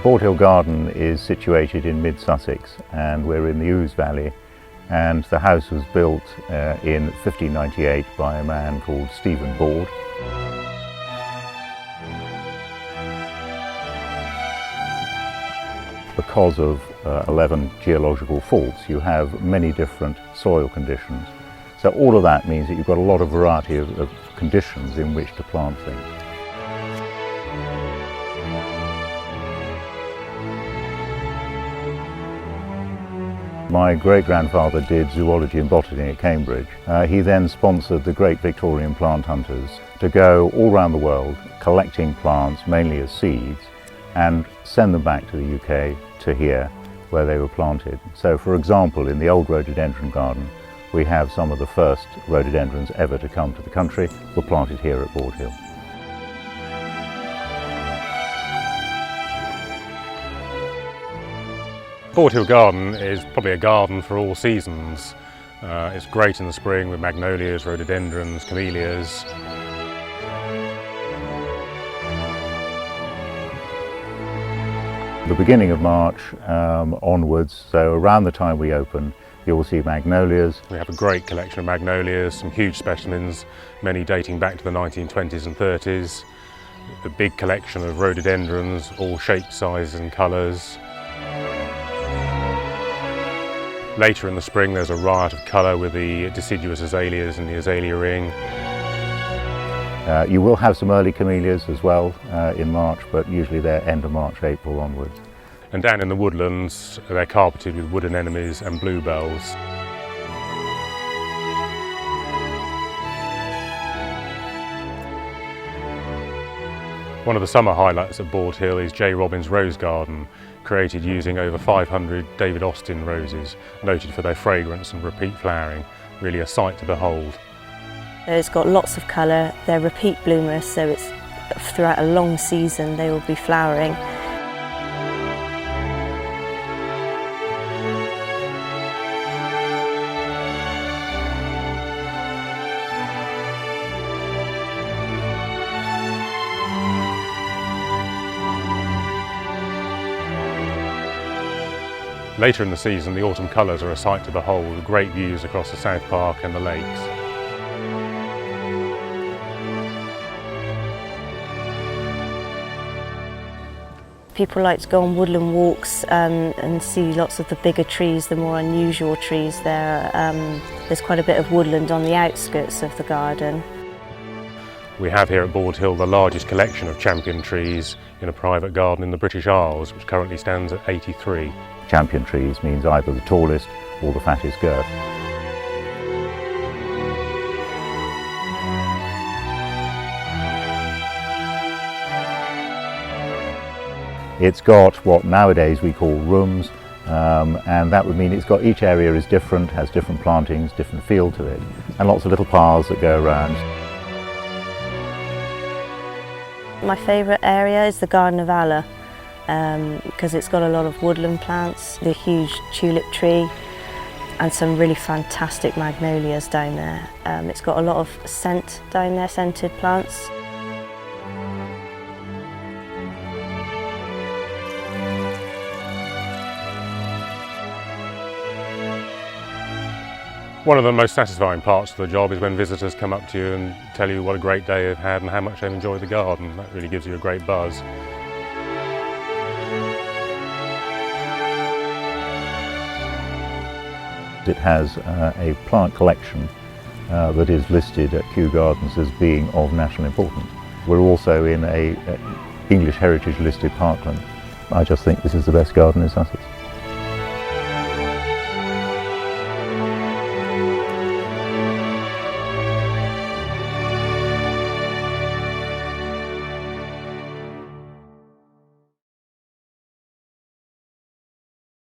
Borde Hill Garden is situated in mid-Sussex, and we're in the Ouse Valley, and the house was built in 1598 by a man called Stephen Borde. Because of 11 geological faults, you have many different soil conditions. So all of that means that you've got a lot of variety of conditions in which to plant things. My great-grandfather did zoology and botany at Cambridge. He then sponsored the great Victorian plant hunters to go all around the world collecting plants, mainly as seeds, and send them back to the UK to here where they were planted. So for example, in the old rhododendron garden, we have some of the first rhododendrons ever to come to the country were planted here at Borde Hill. Borde Hill Garden is probably a garden for all seasons. It's great in the spring with magnolias, rhododendrons, camellias. The beginning of March onwards, so around the time we open, you will see magnolias. We have a great collection of magnolias, some huge specimens, many dating back to the 1920s and 30s. A big collection of rhododendrons, all shapes, sizes and colours. Later in the spring there's a riot of colour with the deciduous azaleas and the azalea ring. You will have some early camellias as well in March, but usually they're end of March, April onwards. And down in the woodlands they're carpeted with wood anemones and bluebells. One of the summer highlights at Borde Hill is J. Robbins' Rose Garden, created using over 500 David Austin roses, noted for their fragrance and repeat flowering. Really a sight to behold. It's got lots of colour, they're repeat bloomers, so it's throughout a long season they will be flowering. Later in the season, the autumn colours are a sight to behold, with great views across the South Park and the lakes. People like to go on woodland walks and see lots of the bigger trees, the more unusual trees there. There's quite a bit of woodland on the outskirts of the garden. We have here at Borde Hill the largest collection of champion trees in a private garden in the British Isles, which currently stands at 83. Champion trees means either the tallest or the fattest girth. It's got what nowadays we call rooms, and that would mean it's got, each area is different, has different plantings, different feel to it, and lots of little paths that go around. My favourite area is the Garden of Allah, because it's got a lot of woodland plants, the huge tulip tree and some really fantastic magnolias down there. It's got a lot of scent down there, scented plants. One of the most satisfying parts of the job is when visitors come up to you and tell you what a great day they've had and how much they've enjoyed the garden. That really gives you a great buzz. It has a plant collection that is listed at Kew Gardens as being of national importance. We're also in a English Heritage listed parkland. I just think this is the best garden in Sussex.